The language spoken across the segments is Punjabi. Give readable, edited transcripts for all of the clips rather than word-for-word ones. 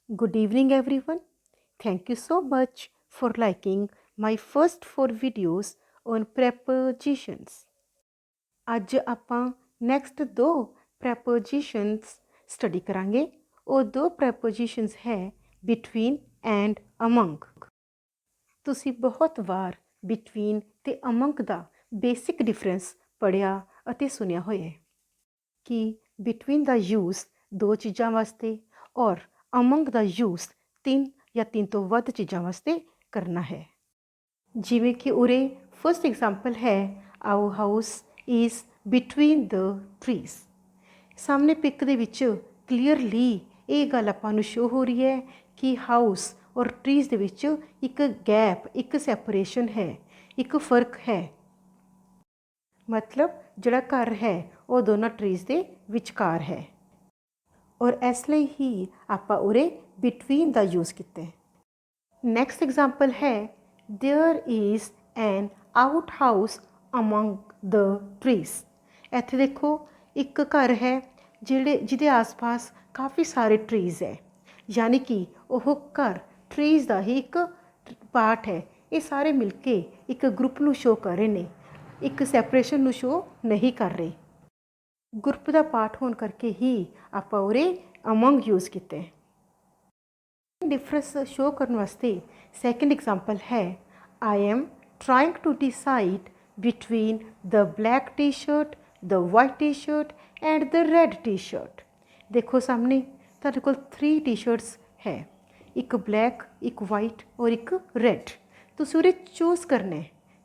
Good evening, everyone. Thank you so much for liking my first 4 videos on prepositions. ਅੱਜ ਆਪਾਂ ਨੈਕਸਟ 2 prepositions ਸਟੱਡੀ ਕਰਾਂਗੇ। ਉਹ 2 prepositions ਹੈ between and among। ਤੁਸੀਂ ਬਹੁਤ ਵਾਰ between ਤੇ among ਦਾ ਬੇਸਿਕ ਡਿਫਰੈਂਸ ਪੜ੍ਹਿਆ ਅਤੇ ਸੁਣਿਆ ਹੋਇਆ ਹੈ ਕਿ between ਦਾ ਯੂਜ਼ 2 ਚੀਜ਼ਾਂ ਵਾਸਤੇ ਔਰ among ਦਾ ਯੂਜ਼ 3 ਜਾਂ 3 ਤੋਂ ਵੱਧ ਚੀਜ਼ਾਂ ਵਾਸਤੇ ਕਰਨਾ ਹੈ। ਜਿਵੇਂ ਕਿ ਉਰੇ ਫਸਟ ਐਗਜ਼ਾਮਪਲ ਹੈ our house is between the trees. ਸਾਹਮਣੇ ਪਿਕ ਦੇ ਵਿੱਚ ਕਲੀਅਰਲੀ ਇਹ ਗੱਲ ਆਪਾਂ ਨੂੰ ਸ਼ੋ ਹੋ ਰਹੀ ਹੈ ਕਿ ਹਾਊਸ ਔਰ ਟਰੀਜ਼ ਦੇ ਵਿੱਚ ਇੱਕ ਗੈਪ, ਇੱਕ ਸੈਪਰੇਸ਼ਨ ਹੈ, ਇੱਕ ਫਰਕ ਹੈ। ਮਤਲਬ ਜਿਹੜਾ ਘਰ ਹੈ ਉਹ ਦੋਨਾਂ ਟਰੀਜ਼ ਦੇ ਵਿਚਕਾਰ ਹੈ ਔਰ ਇਸ ਲਈ ਹੀ ਆਪਾਂ ਉਰੇ ਬਿਟਵੀਨ ਦਾ ਯੂਜ਼ ਕੀਤਾ ਹੈ। ਨੈਕਸਟ ਐਗਜ਼ਾਮਪਲ ਹੈ there is an out house among the trees. ਇੱਥੇ ਦੇਖੋ ਇੱਕ ਘਰ ਹੈ ਜਿਹਦੇ ਆਸ-ਪਾਸ ਕਾਫੀ ਸਾਰੇ ਟਰੀਜ਼ ਹੈ, ਯਾਨੀ ਕਿ ਉਹ ਘਰ ਟਰੀਜ਼ ਦਾ ਹੀ ਇੱਕ ਪਾਰਟ ਹੈ। ਇਹ ਸਾਰੇ ਮਿਲ ਕੇ ਇੱਕ ਗਰੁੱਪ ਨੂੰ ਸ਼ੋ ਕਰ ਰਹੇ ਨੇ, ਇੱਕ ਸੈਪਰੇਸ਼ਨ ਨੂੰ ਸ਼ੋ ਨਹੀਂ ਕਰ ਰਹੇ। ਗਰੁੱਪ ਦਾ ਪਾਰਟ ਹੋਣ ਕਰਕੇ ਹੀ ਆਪਾਂ ਉਰੇ ਅਮੰਗ ਯੂਜ਼ ਕੀਤੇ। ਡਿਫਰੈਂਸ ਸ਼ੋ ਕਰਨ ਵਾਸਤੇ ਸੈਕਿੰਡ ਐਗਜ਼ਾਮਪਲ ਹੈ I am trying to decide between the black t-shirt, the white t-shirt and the red t-shirt. ਦੇਖੋ ਸਾਹਮਣੇ ਤੁਹਾਡੇ ਕੋਲ 3 ਟੀ ਸ਼ਰਟਸ ਹੈ, ਇੱਕ ਬਲੈਕ, ਇੱਕ ਵਾਈਟ ਔਰ ਇੱਕ ਰੈਡ। ਤੁਸੀਂ ਉਰੇ ਚੂਜ਼ ਕਰਨਾ,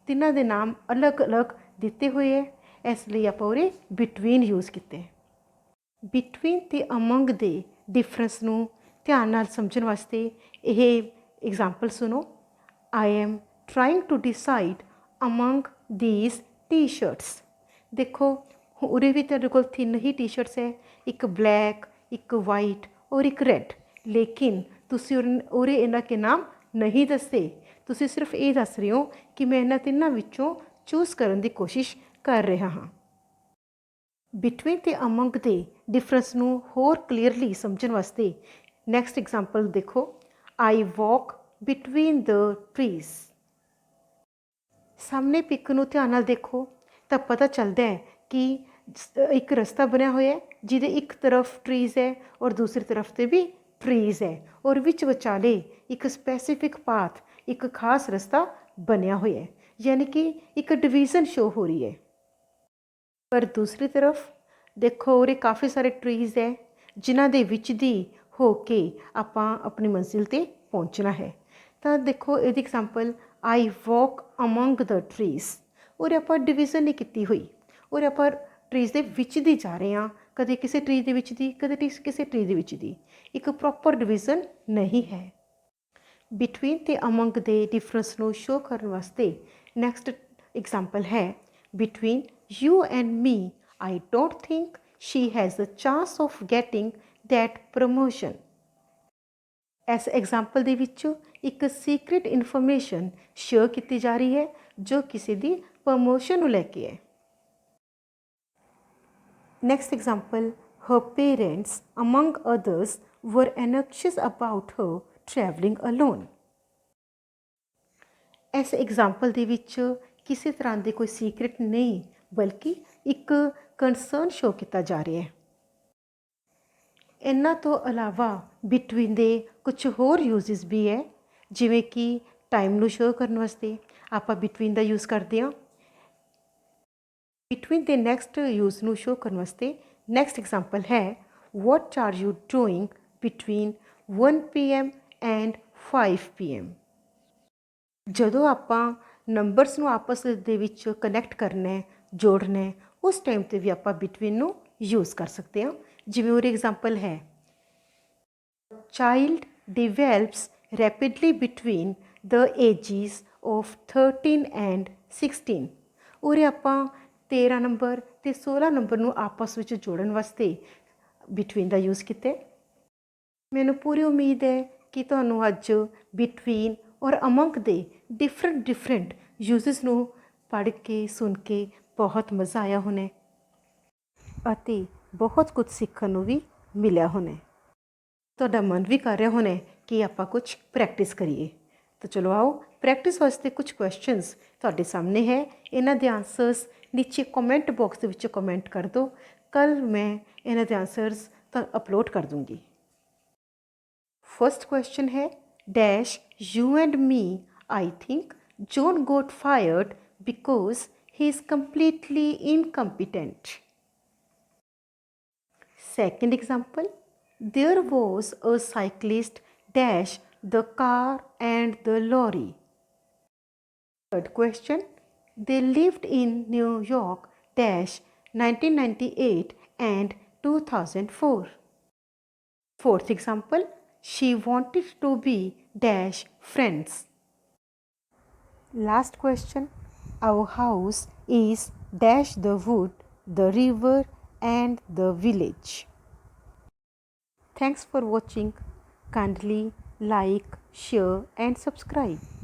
ਤਿੰਨਾਂ ਦੇ ਨਾਮ ਅਲੱਗ-ਅਲੱਗ ਦਿੱਤੇ ਹੋਏ ਹੈ, ਇਸ ਲਈ ਆਪਾਂ ਉਰੇ ਬਿਟਵੀਨ ਯੂਜ਼ ਕੀਤੇ। ਬਿਟਵੀਨ ਤੇ ਅਮੰਗ ਦੇ ਡਿਫਰੈਂਸ ਨੂੰ ਧਿਆਨ ਨਾਲ ਸਮਝਣ ਵਾਸਤੇ ਇਹ ਐਗਜ਼ਾਮਪਲ ਸੁਣੋ। I am trying to decide among these t-shirts. ਦੇਖੋ ਉਰੇ ਵੀ ਤੁਹਾਡੇ ਕੋਲ 3 ਹੀ ਟੀ ਸ਼ਰਟਸ ਹੈ, ਇੱਕ ਬਲੈਕ, ਇੱਕ ਵਾਈਟ ਔਰ ਇੱਕ ਰੈਡ। ਲੇਕਿਨ ਤੁਸੀਂ ਉਰੇ ਇਹਨਾਂ ਕੇ ਨਾਮ ਨਹੀਂ ਦੱਸੇ, ਤੁਸੀਂ ਸਿਰਫ ਇਹ ਦੱਸ ਰਹੇ ਹੋ ਕਿ ਮੈਂ ਇਹਨਾਂ ਤਿੰਨਾਂ ਵਿੱਚੋਂ ਚੂਜ਼ ਕਰਨ ਦੀ ਕੋਸ਼ਿਸ਼ ਕਰ ਰਿਹਾ ਹਾਂ। ਬਿਟਵੀਨ ਤੇ ਅਮੰਗ ਦੇ ਡਿਫਰੈਂਸ ਨੂੰ ਹੋਰ ਕਲੀਅਰਲੀ ਸਮਝਣ ਵਾਸਤੇ ਨੈਕਸਟ ਐਗਜ਼ਾਮਪਲ ਦੇਖੋ ਆਈ ਵਾਕ ਬਿਟਵੀਨ ਦ ਟਰੀਜ਼। ਸਾਹਮਣੇ ਪਿਕ ਨੂੰ ਧਿਆਨ ਨਾਲ ਦੇਖੋ ਤਾਂ ਪਤਾ ਚੱਲਦਾ ਹੈ ਕਿ ਇੱਕ ਰਸਤਾ ਬਣਿਆ ਹੋਇਆ ਹੈ ਜਿਹਦੇ ਇੱਕ ਤਰਫ ਟਰੀਜ਼ ਹੈ ਔਰ ਦੂਸਰੀ ਤਰਫ 'ਤੇ ਵੀ ਟਰੀਜ਼ ਹੈ ਔਰ ਵਿੱਚ ਵਿਚਾਲੇ ਇੱਕ ਸਪੈਸੀਫਿਕ ਪਾਥ, ਇੱਕ ਖਾਸ ਰਸਤਾ ਬਣਿਆ ਹੋਇਆ ਹੈ, ਯਾਨੀ ਕਿ ਇੱਕ ਡਿਵੀਜ਼ਨ ਸ਼ੋ ਹੋ ਰਹੀ ਹੈ। ਪਰ ਦੂਸਰੀ ਤਰਫ ਦੇਖੋ ਉਰੇ ਕਾਫੀ ਸਾਰੇ ਟਰੀਜ਼ ਹੈ ਜਿਨ੍ਹਾਂ ਦੇ ਵਿੱਚ ਦੀ ਹੋ ਕੇ ਆਪਾਂ ਆਪਣੀ ਮੰਜ਼ਿਲ 'ਤੇ ਪਹੁੰਚਣਾ ਹੈ। ਤਾਂ ਦੇਖੋ ਇਹਦੀ ਐਗਜ਼ਾਮਪਲ ਆਈ ਵਾਕ ਅਮੰਗ ਦ ਟਰੀਜ਼। ਉਰੇ ਆਪਾਂ ਡਿਵੀਜ਼ਨ ਨਹੀਂ ਕੀਤੀ ਹੋਈ, ਉਰੇ ਆਪਾਂ ਟਰੀਜ਼ ਦੇ ਵਿੱਚ ਦੀ ਜਾ ਰਹੇ ਹਾਂ, ਕਦੇ ਕਿਸੇ ਟਰੀ ਦੇ ਵਿੱਚ ਦੀ, ਕਦੇ ਕਿਸੇ ਟਰੀ ਦੇ ਵਿੱਚ ਦੀ। ਇੱਕ ਪ੍ਰੋਪਰ ਡਿਵੀਜ਼ਨ ਨਹੀਂ ਹੈ। ਬਿਟਵੀਨ ਤੇ ਅਮੰਗ ਦੇ ਡਿਫਰੈਂਸ ਨੂੰ ਸ਼ੋ ਕਰਨ ਵਾਸਤੇ ਨੈਕਸਟ ਐਗਜ਼ਾਮਪਲ ਹੈ between you and me I don't think she has a chance of getting that promotion. ਇਸ ਐਗਜ਼ਾਮਪਲ ਦੇ ਵਿੱਚ ਇੱਕ ਸੀਕ੍ਰੇਟ ਇਨਫੋਰਮੇਸ਼ਨ ਸ਼ੇਅਰ ਕੀਤੀ ਜਾ ਰਹੀ ਹੈ ਜੋ ਕਿਸੇ ਦੀ ਪ੍ਰਮੋਸ਼ਨ ਨੂੰ ਲੈ ਕੇ ਹੈ। Next example her parents among others were anxious about her traveling alone। ਇਸ ਐਗਜ਼ਾਮਪਲ ਦੇ ਵਿੱਚ ਕਿਸੇ ਤਰ੍ਹਾਂ ਦੇ ਕੋਈ ਸੀਕ੍ਰੇਟ ਨਹੀਂ ਬਲਕਿ ਇੱਕ ਕੰਸਰਨ ਸ਼ੋ ਕੀਤਾ ਜਾ ਰਿਹਾ ਹੈ। ਇਹਨਾਂ ਤੋਂ ਇਲਾਵਾ ਬਿਟਵੀਨ ਦੇ ਕੁਝ ਹੋਰ ਯੂਜ਼ਸ ਵੀ ਹੈ, ਜਿਵੇਂ ਕਿ ਟਾਈਮ ਨੂੰ ਸ਼ੋ ਕਰਨ ਵਾਸਤੇ ਆਪਾਂ ਬਿਟਵੀਨ ਦਾ ਯੂਜ਼ ਕਰਦੇ ਹਾਂ। ਬਿਟਵੀਨ ਦੇ ਨੈਕਸਟ ਯੂਜ਼ ਨੂੰ ਸ਼ੋ ਕਰਨ ਵਾਸਤੇ ਨੈਕਸਟ ਐਗਜ਼ਾਮਪਲ ਹੈ what are you doing between 1 PM and 5 PM। ਜਦੋਂ ਆਪਾਂ ਨੰਬਰਸ ਨੂੰ ਆਪਸ ਦੇ ਵਿੱਚ ਕਨੈਕਟ ਕਰਨਾ, ਜੋੜਨਾ, ਉਸ ਟਾਈਮ 'ਤੇ ਵੀ ਆਪਾਂ ਬਿਟਵੀਨ ਨੂੰ ਯੂਜ਼ ਕਰ ਸਕਦੇ ਹਾਂ। ਜਿਵੇਂ ਉਹ ਐਗਜ਼ਾਮਪਲ ਹੈ child develops rapidly between the ages of 13 and 16। ਉਰੇ ਆਪਾਂ 13 ਨੰਬਰ ਅਤੇ 16 ਨੰਬਰ ਨੂੰ ਆਪਸ ਵਿੱਚ ਜੋੜਨ ਵਾਸਤੇ ਬਿਟਵੀਨ ਦਾ ਯੂਜ਼ ਕੀਤਾ। ਮੈਨੂੰ ਪੂਰੀ ਉਮੀਦ ਹੈ ਕਿ ਤੁਹਾਨੂੰ ਅੱਜ ਬਿਟਵੀਨ ਔਰ ਅਮੰਗ ਦੇ ਡਿਫਰੈਂਟ ਯੂਜ਼ਸ ਨੂੰ ਪੜ੍ਹ ਕੇ ਸੁਣ ਕੇ ਬਹੁਤ ਮਜ਼ਾ ਆਇਆ ਹੋਣਾ ਅਤੇ ਬਹੁਤ ਕੁਝ ਸਿੱਖਣ ਨੂੰ ਵੀ ਮਿਲਿਆ ਹੋਣਾ। ਤੁਹਾਡਾ ਮਨ ਵੀ ਕਰ ਰਿਹਾ ਹੋਣਾ ਕਿ ਆਪਾਂ ਕੁਝ ਪ੍ਰੈਕਟਿਸ ਕਰੀਏ। ਤਾਂ ਚਲੋ ਆਓ ਪ੍ਰੈਕਟਿਸ ਵਾਸਤੇ ਕੁਝ ਕੁਐਸਚਨਸ ਤੁਹਾਡੇ ਸਾਹਮਣੇ ਹੈ। ਇਹਨਾਂ ਦੇ ਆਨਸਰਸ ਨੀਚੇ ਕਮੈਂਟ ਬਾਕਸ ਦੇ ਵਿੱਚ ਕਮੈਂਟ ਕਰ ਦਿਓ। ਕੱਲ ਮੈਂ ਇਹਨਾਂ ਦੇ ਆਨਸਰਸ ਤਾਂ ਅਪਲੋਡ ਕਰ ਦੂੰਗੀ। फर्स्ट क्वेश्चन है dash you and me I think John got fired because he is completely incompetent. Second example, there was a cyclist dash the car and the lorry. Third question, they lived in New York dash 1998 and 2004. Fourth example, she wanted to be dash friends. Last question, our house is dash the wood, the river and the village. Thanks for watching. Kindly like, share and subscribe.